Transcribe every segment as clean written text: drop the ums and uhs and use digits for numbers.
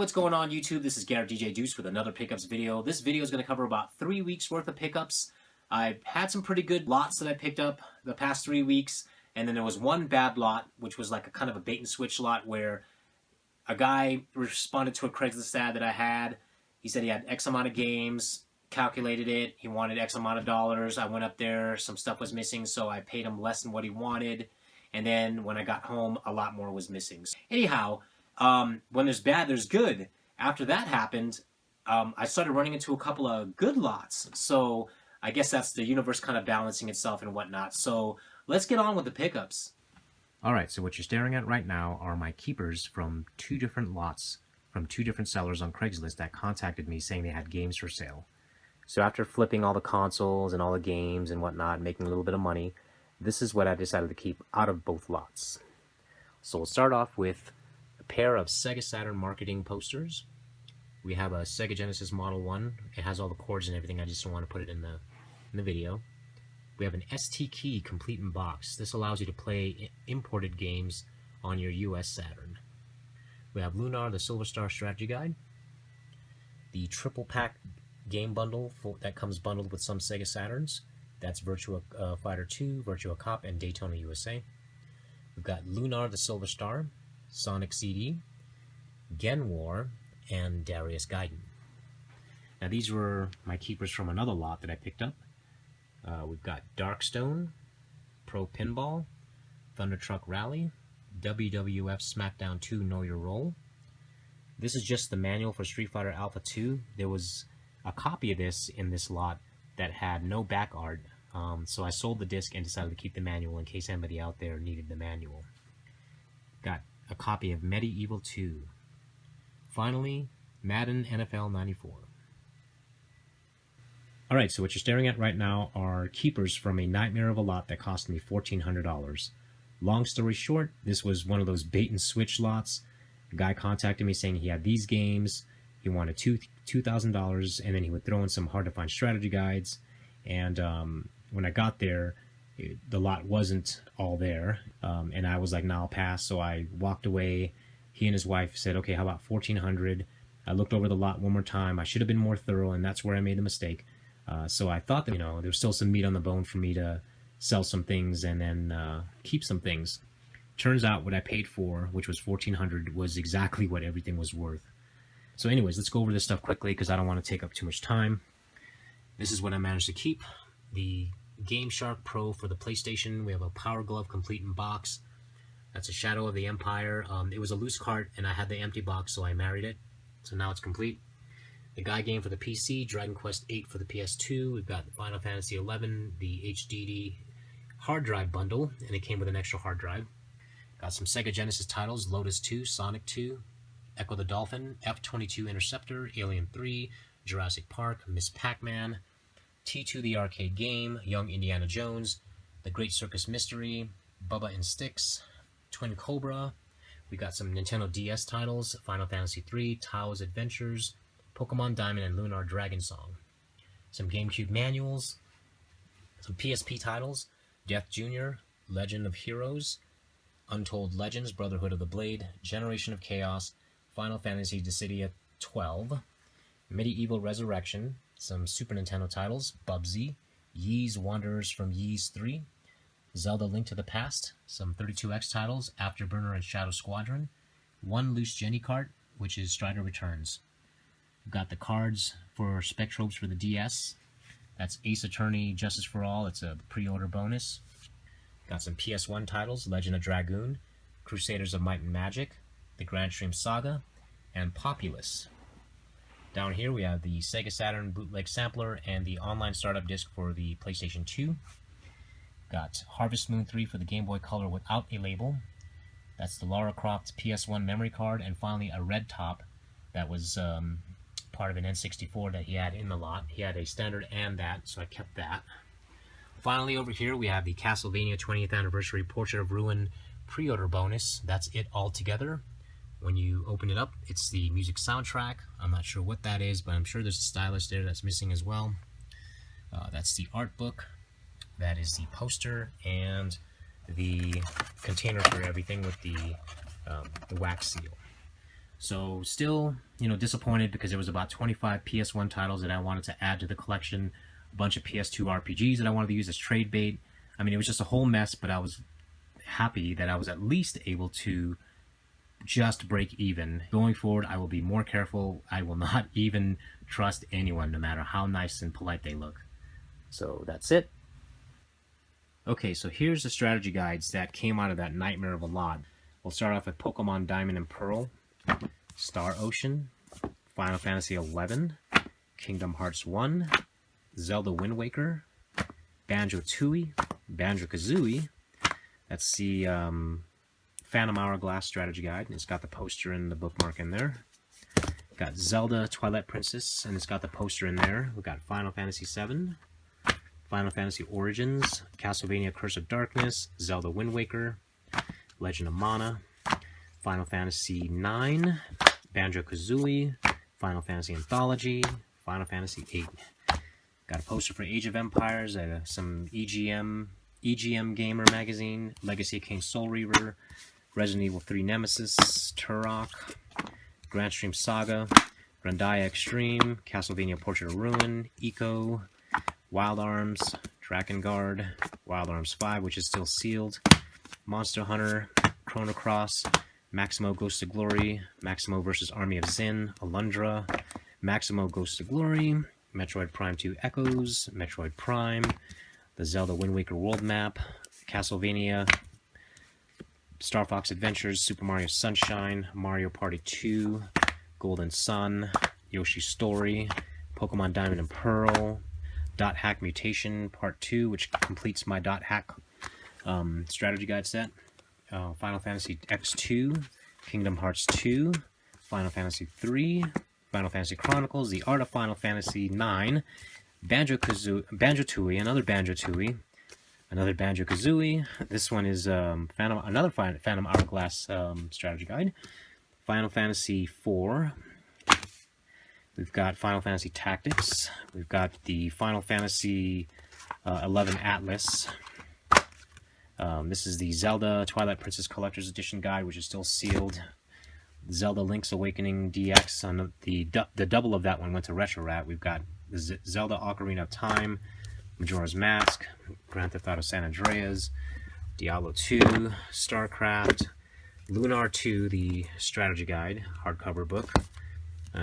what's going on YouTube? This is Garrett DJ Deuce with another pickups video. This video is going to cover about 3 weeks worth of pickups. I had some pretty good lots that I picked up the past 3 weeks, and then there was one bad lot, which was like a kind of a bait and switch lot where a guy responded to a Craigslist ad that I had. He said he had X amount of games, calculated it, he wanted X amount of dollars. I went up there, some stuff was missing, so I paid him less than what he wanted, and then when I got home, a lot more was missing. Anyhow, when there's bad, there's good. After that happened, I started running into a couple of good lots. So I guess that's the universe kind of balancing itself and whatnot. So let's get on with the pickups. Alright, so what you're staring at right now are my keepers from 2 different lots, from 2 different sellers on Craigslist that contacted me saying they had games for sale. So after flipping all the consoles and all the games and whatnot, making a little bit of money, this is what I decided to keep out of both lots. So we'll start off with a pair of Sega Saturn marketing posters. We have a Sega Genesis Model 1. It has all the cords and everything. I just don't want to put it in the video. We have an ST Key complete in box. This allows you to play imported games on your US Saturn. We have Lunar, the Silver Star Strategy Guide. The triple pack game bundle that comes bundled with some Sega Saturns. That's Virtua Fighter 2, Virtua Cop, and Daytona USA. We've got Lunar, the Silver Star, Sonic CD, Gen War, and Darius Gaiden. Now these were my keepers from another lot that I picked up. We've got Darkstone, Pro Pinball, Thunder Truck Rally, WWF SmackDown 2 Know Your Role. This is just the manual for Street Fighter Alpha 2. There was a copy of this in this lot that had no back art, so I sold the disc and decided to keep the manual in case anybody out there needed the manual. Got a copy of Medieval 2. Finally, Madden NFL 94. Alright, so what you're staring at right now are keepers from a nightmare of a lot that cost me $1,400. Long story short, this was one of those bait and switch lots. A guy contacted me saying he had these games, he wanted $2,000, and then he would throw in some hard-to-find strategy guides. And when I got there, the lot wasn't all there, and I was like, nah, I'll pass. So I walked away. He and his wife said, okay, how about $1,400? I looked over the lot one more time. I should have been more thorough, and that's where I made the mistake. So I thought that, you know, there's still some meat on the bone for me to sell some things and then keep some things. Turns out what I paid for, which was $1,400, was exactly what everything was worth. So anyways, let's go over this stuff quickly because I don't want to take up too much time. This is what I managed to keep. The Game Shark Pro for the PlayStation. We have a Power Glove complete in box. That's a Shadow of the Empire. It was a loose cart and I had the empty box, so I married it. So now it's complete. The Guy game for the PC, Dragon Quest VIII for the PS2. We've got Final Fantasy XI, the HDD hard drive bundle, and it came with an extra hard drive. Got some Sega Genesis titles, Lotus 2, Sonic 2, Echo the Dolphin, F-22 Interceptor, Alien 3, Jurassic Park, Miss Pac-Man, T2 the arcade game, Young Indiana Jones, The Great Circus Mystery, Bubba and Styx, Twin Cobra. We got some Nintendo DS titles, Final Fantasy III, Tao's Adventures, Pokemon Diamond and Lunar Dragon Song. Some GameCube manuals, some PSP titles, Death Jr., Legend of Heroes, Untold Legends, Brotherhood of the Blade, Generation of Chaos, Final Fantasy Dissidia 12, Medieval Resurrection, some Super Nintendo titles, Bubsy, Ys Wanderers from Ys 3, Zelda Link to the Past, some 32X titles, Afterburner and Shadow Squadron, one loose Jenny cart, which is Strider Returns. We've got the cards for Spectrobes for the DS. That's Ace Attorney, Justice for All. It's a pre-order bonus. Got some PS1 titles, Legend of Dragoon, Crusaders of Might and Magic, the Grand Stream Saga, and Populous. Down here we have the Sega Saturn bootleg sampler and the online startup disc for the PlayStation 2. Got Harvest Moon 3 for the Game Boy Color without a label. That's the Lara Croft PS1 memory card, and finally a red top that was part of an N64 that he had in the lot. He had a standard and that, so I kept that. Finally, over here we have the Castlevania 20th Anniversary Portrait of Ruin pre-order bonus. That's it all together. When you open it up, it's the music soundtrack. I'm not sure what that is, but I'm sure there's a stylus there that's missing as well. That's the art book. That is the poster and the container for everything with the wax seal. So still, disappointed because there was about 25 PS1 titles that I wanted to add to the collection, a bunch of PS2 RPGs that I wanted to use as trade bait. I mean, it was just a whole mess, but I was happy that I was at least able to just break even. Going forward, I will be more careful. I will not even trust anyone, no matter how nice and polite they look. So that's it. Okay, so here's the strategy guides that came out of that nightmare of a lot. We'll start off with Pokemon Diamond and Pearl, Star Ocean, Final Fantasy XI, Kingdom Hearts 1, Zelda Wind Waker, Banjo-Tooie, Banjo-Kazooie. That's the Phantom Hourglass strategy guide. It's got the poster and the bookmark in there. Got Zelda Twilight Princess, and it's got the poster in there. We've got Final Fantasy VII, Final Fantasy Origins, Castlevania Curse of Darkness, Zelda Wind Waker, Legend of Mana, Final Fantasy IX, Banjo-Kazooie, Final Fantasy Anthology, Final Fantasy VIII. Got a poster for Age of Empires, some EGM Gamer magazine, Legacy of Kain Soul Reaver, Resident Evil 3 Nemesis, Turok, Grand Stream Saga, Grandia Extreme, Castlevania Portrait of Ruin, Eco, Wild Arms, Drakengard, Wild Arms 5, which is still sealed, Monster Hunter, Chrono Cross, Maximo Ghost of Glory, Maximo vs. Army of Zin, Alundra, Maximo Ghost of Glory, Metroid Prime 2 Echoes, Metroid Prime, the Zelda Wind Waker World Map, Castlevania, Star Fox Adventures, Super Mario Sunshine, Mario Party 2, Golden Sun, Yoshi's Story, Pokemon Diamond and Pearl, Dot Hack Mutation Part 2, which completes my Dot Hack strategy guide set, Final Fantasy X2, Kingdom Hearts 2, Final Fantasy 3, Final Fantasy Chronicles, The Art of Final Fantasy 9, Banjo-Tooie, another Banjo-Tooie, another Banjo-Kazooie. This one is another Phantom Hourglass strategy guide. Final Fantasy 4. We've got Final Fantasy Tactics. We've got the Final Fantasy 11 Atlas. This is the Zelda Twilight Princess Collector's Edition guide, which is still sealed. Zelda Link's Awakening DX. On the double of that one went to RetroRat. We've got the Zelda Ocarina of Time, Majora's Mask, Grand Theft Auto San Andreas, Diablo 2, StarCraft, Lunar 2, the strategy guide, hardcover book.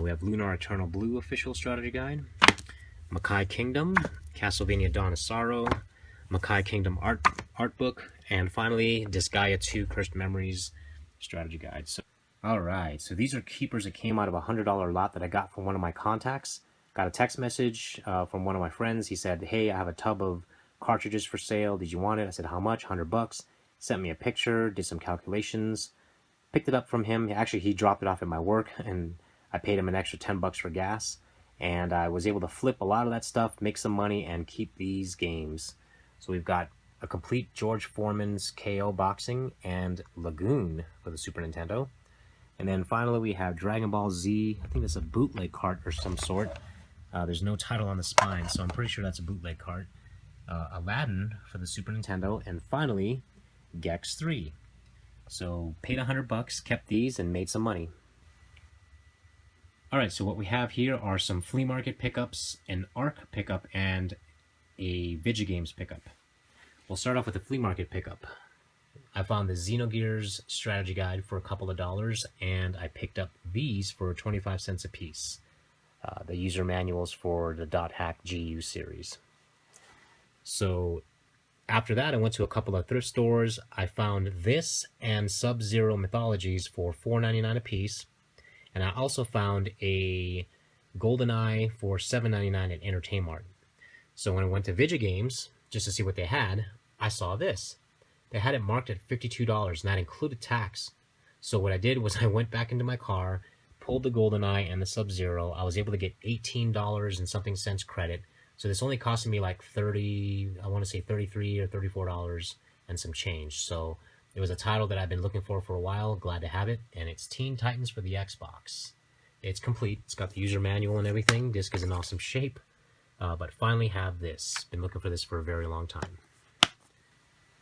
We have Lunar Eternal Blue official strategy guide, Makai Kingdom, Castlevania Dawn of Sorrow, Makai Kingdom art book, and finally Disgaea 2 Cursed Memories strategy guide. Alright, so these are keepers that came out of a $100 lot that I got from one of my contacts. Got a text message from one of my friends. He said, hey, I have a tub of cartridges for sale. Did you want it? I said, how much? $100. Sent me a picture, did some calculations, picked it up from him. Actually, he dropped it off at my work, and I paid him an extra $10 for gas. And I was able to flip a lot of that stuff, make some money, and keep these games. So we've got a complete George Foreman's KO Boxing and Lagoon for the Super Nintendo. And then finally we have Dragon Ball Z. I think that's a bootleg cart or some sort. There's no title on the spine, so I'm pretty sure that's a bootleg cart. Aladdin for the Super Nintendo, and finally, Gex 3. So paid $100, kept these, and made some money. Alright, so what we have here are some Flea Market pickups, an ARC pickup, and a Vigigames pickup. We'll start off with the Flea Market pickup. I found the Xenogears strategy guide for a couple of dollars, and I picked up these for 25 cents a piece. The user manuals for the Dot Hack GU series. So after that, I went to a couple of thrift stores. I found this and Sub-Zero Mythologies for $4.99 a piece. And I also found a GoldenEye for $7.99 at Entertainment. So when I went to Vigigames, just to see what they had, I saw this. They had it marked at $52, and that included tax. So what I did was I went back into my car, pulled the GoldenEye and the Sub-Zero. I was able to get $18 and something cents credit. So this only costed me like $33 or $34 and some change. So it was a title that I've been looking for a while. Glad to have it. And it's Teen Titans for the Xbox. It's complete. It's got the user manual and everything. Disc is in awesome shape. But finally have this. Been looking for this for a very long time.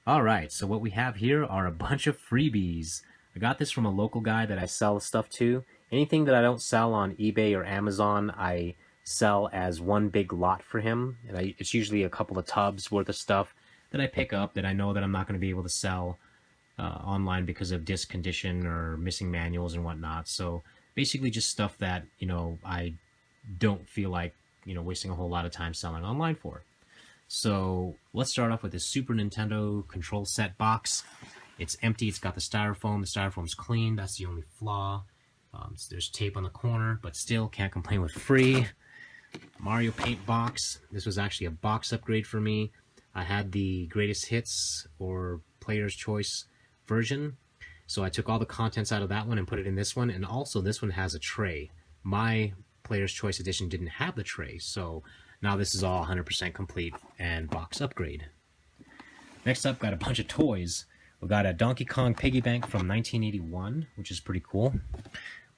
Alright, so what we have here are a bunch of freebies. I got this from a local guy that I sell stuff to, Anything that I don't sell on eBay or Amazon, I sell as one big lot for him. And it's usually a couple of tubs worth of stuff that I pick up that I know that I'm not going to be able to sell online because of disc condition or missing manuals and whatnot. So basically just stuff that, you know, I don't feel like, you know, wasting a whole lot of time selling online for. So let's start off with this Super Nintendo control set box. It's empty. It's got the styrofoam. The styrofoam's clean. That's the only flaw. So there's tape on the corner, but still can't complain with free. Mario Paint box. This was actually a box upgrade for me. I had the greatest hits or player's choice version, so I took all the contents out of that one and put it in this one, and also this one has a tray. My player's choice edition didn't have the tray, so now this is all 100% complete and box upgrade. Next up, got a bunch of toys. We got a Donkey Kong piggy bank from 1981, which is pretty cool.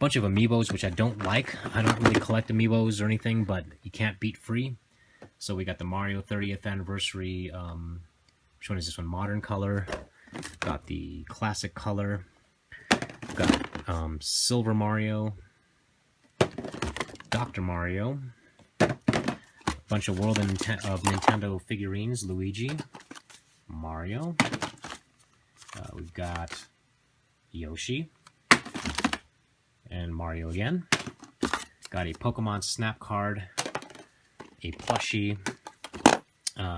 Bunch of amiibos, which I don't like. I don't really collect amiibos or anything, but you can't beat free. So we got the Mario 30th anniversary, which one is this one? Modern color. Got the classic color. Got Silver Mario. Dr. Mario. Bunch of World of Nintendo figurines. Luigi. Mario. We've got Yoshi. And Mario again. Got a Pokemon Snap card. A plushie.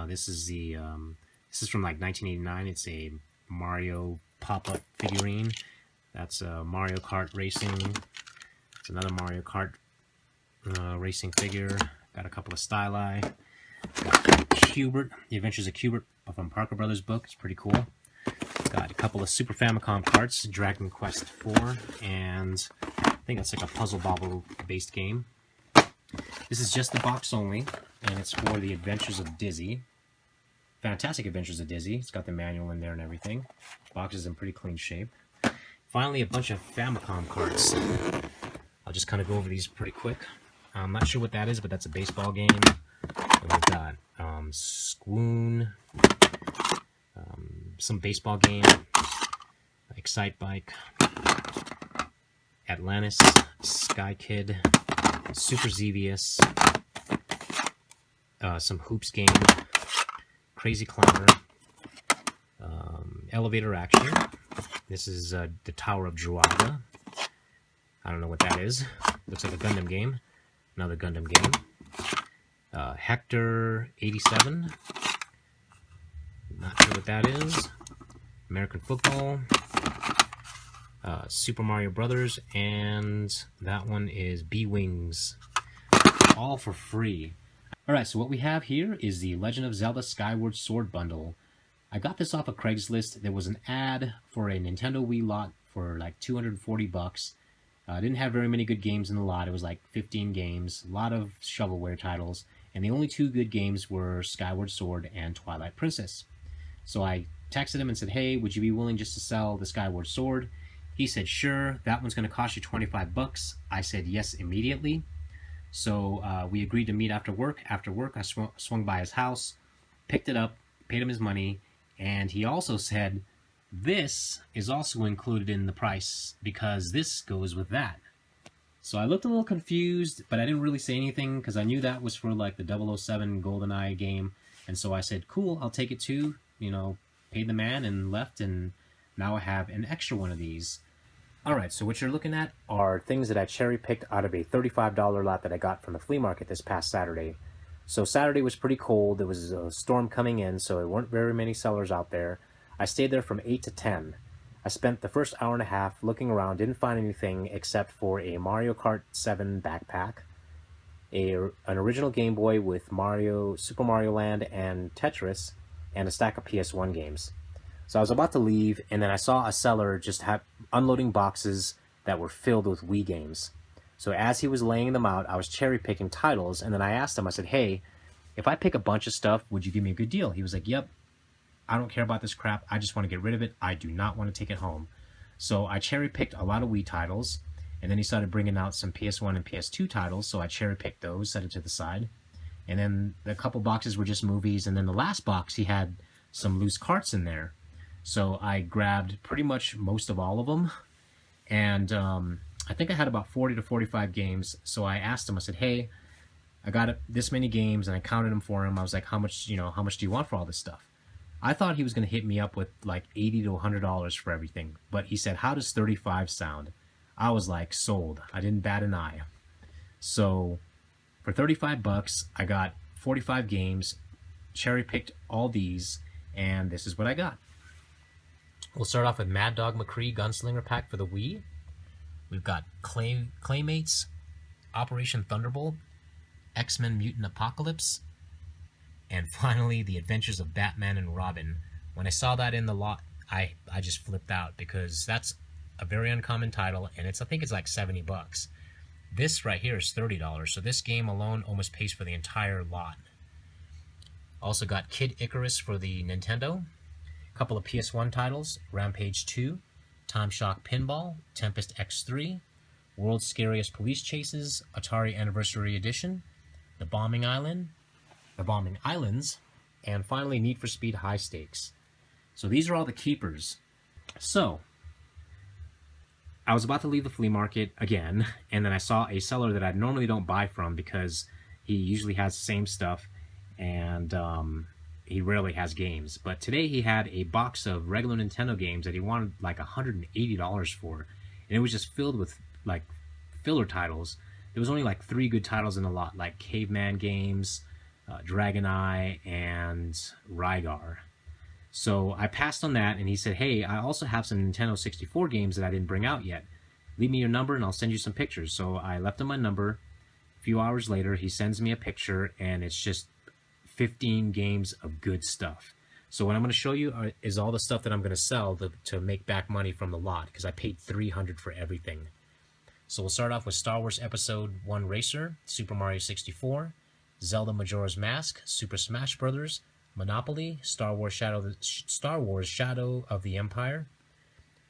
This is from like 1989. It's a Mario pop-up figurine. That's Mario Kart Racing. It's another Mario Kart racing figure. Got a couple of styli. Got Cubert, The Adventures of Cubert from Parker Brothers book. It's pretty cool. Got a couple of Super Famicom carts, Dragon Quest IV, and I think that's like a Puzzle Bobble based game. This is just the box only, and it's for The Adventures of Dizzy. Fantastic Adventures of Dizzy. It's got the manual in there and everything. Box is in pretty clean shape. Finally, a bunch of Famicom cards. I'll just kind of go over these pretty quick. I'm not sure what that is, but that's a baseball game. And we've got Squoon, some baseball game, Excite Bike, Atlantis, Sky Kid, Super Xevious, some Hoops game, Crazy Climber, Elevator Action. This is the Tower of Druaga. I don't know what that is. Looks like a Gundam game. Another Gundam game. Hector 87. Not sure what that is. American Football. Super Mario Brothers. And that one is B-Wings. All for free. Alright, so what we have here is the Legend of Zelda Skyward Sword bundle. I got this off of Craigslist. There was an ad for a Nintendo Wii lot for like 240 bucks. Didn't have very many good games in the lot. It was like 15 games, a lot of shovelware titles, and the only two good games were Skyward Sword and Twilight Princess. So I texted him and said, hey, would you be willing just to sell the Skyward Sword? He said, sure, that one's going to cost you 25 bucks. I said yes immediately. So we agreed to meet after work. After work, I swung by his house, picked it up, paid him his money, and he also said, this is also included in the price because this goes with that. So I looked a little confused, but I didn't really say anything because I knew that was for like the 007 GoldenEye game. And so I said, cool, I'll take it too. You know, paid the man and left, and now I have an extra one of these. Alright, so what you're looking at are things that I cherry-picked out of a $35 lot that I got from the flea market this past Saturday. So Saturday was pretty cold. There was a storm coming in, so there weren't very many sellers out there. I stayed there from 8 to 10. I spent the first hour and a half looking around, didn't find anything except for a Mario Kart 7 backpack, an original Game Boy with Super Mario Land and Tetris, and a stack of PS1 games. So I was about to leave, and then I saw a seller just unloading boxes that were filled with Wii games. So as he was laying them out, I was cherry-picking titles, and then I asked him, I said, hey, if I pick a bunch of stuff, would you give me a good deal? He was like, yep, I don't care about this crap. I just want to get rid of it. I do not want to take it home. So I cherry-picked a lot of Wii titles, and then he started bringing out some PS1 and PS2 titles, so I cherry-picked those, set it to the side. And then a couple boxes were just movies, and then the last box, he had some loose carts in there. So I grabbed pretty much most of all of them, and I think I had about 40 to 45 games. So I asked him, I said, hey, I got this many games, and I counted them for him. I was like, how much do you want for all this stuff? I thought he was going to hit me up with like $80 to $100 for everything. But he said, how does 35 sound? I was like, sold. I didn't bat an eye. So for 35 bucks, I got 45 games, cherry-picked all these, and this is what I got. We'll start off with Mad Dog McCree Gunslinger Pack for the Wii. We've got Claymates, Operation Thunderbolt, X-Men Mutant Apocalypse, and finally The Adventures of Batman and Robin. When I saw that in the lot, I just flipped out, because that's a very uncommon title, and I think it's like 70 bucks. This right here is $30, so this game alone almost pays for the entire lot. Also got Kid Icarus for the Nintendo. A couple of PS1 titles, Rampage 2, Time Shock Pinball, Tempest X3, World's Scariest Police Chases, Atari Anniversary Edition, The Bombing Islands, and finally Need for Speed High Stakes. So these are all the keepers. So I was about to leave the flea market again, and then I saw a seller that I normally don't buy from because he usually has the same stuff, and he rarely has games. But today he had a box of regular Nintendo games that he wanted like $180 for, and it was just filled with like filler titles. There was only like 3 good titles in the lot, like Caveman Games, Dragon Eye, and Rygar. So I passed on that, and he said, hey, I also have some Nintendo 64 games that I didn't bring out yet. Leave me your number and I'll send you some pictures. So I left him my number. A few hours later, he sends me a picture, and it's just 15 games of good stuff. So what I'm going to show you is all the stuff that I'm going to sell to make back money from the lot, because I paid $300 for everything. So we'll start off with Star Wars Episode 1 Racer, Super Mario 64, Zelda Majora's Mask, Super Smash Bros., Monopoly, Star Wars Shadow of the Empire,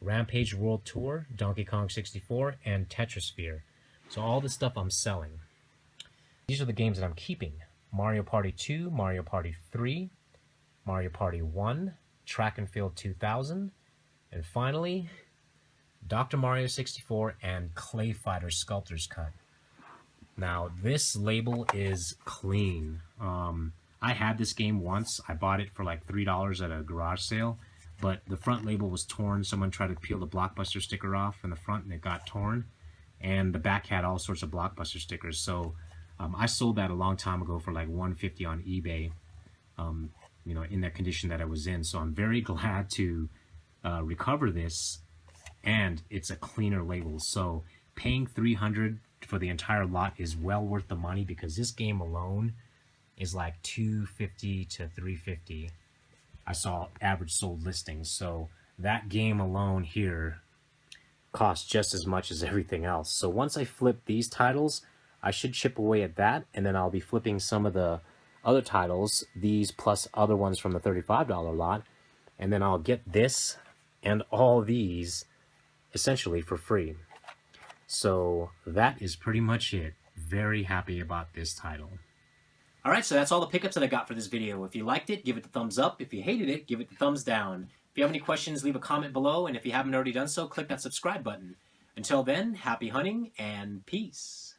Rampage World Tour, Donkey Kong 64, and Tetrasphere. So all this stuff I'm selling. These are the games that I'm keeping. Mario Party 2, Mario Party 3, Mario Party 1, Track and Field 2000, and finally, Dr. Mario 64 and Clay Fighter Sculptor's Cut. Now, this label is clean. I had this game once. I bought it for like $3 at a garage sale, but the front label was torn. Someone tried to peel the Blockbuster sticker off in the front, and it got torn. And the back had all sorts of Blockbuster stickers. So I sold that a long time ago for like $150 on eBay, you know, in the condition that I was in. So I'm very glad to recover this, and it's a cleaner label. So paying $300 for the entire lot is well worth the money, because this game alone is like $250 to $350. I saw average sold listings, so that game alone here costs just as much as everything else. So once I flip these titles, I should chip away at that, and then I'll be flipping some of the other titles, these plus other ones from the $35 lot, and then I'll get this and all these essentially for free. So that is pretty much it. Very happy about this title. Alright, so that's all the pickups that I got for this video. If you liked it, give it the thumbs up. If you hated it, give it the thumbs down. If you have any questions, leave a comment below, and if you haven't already done so, click that subscribe button. Until then, happy hunting and peace.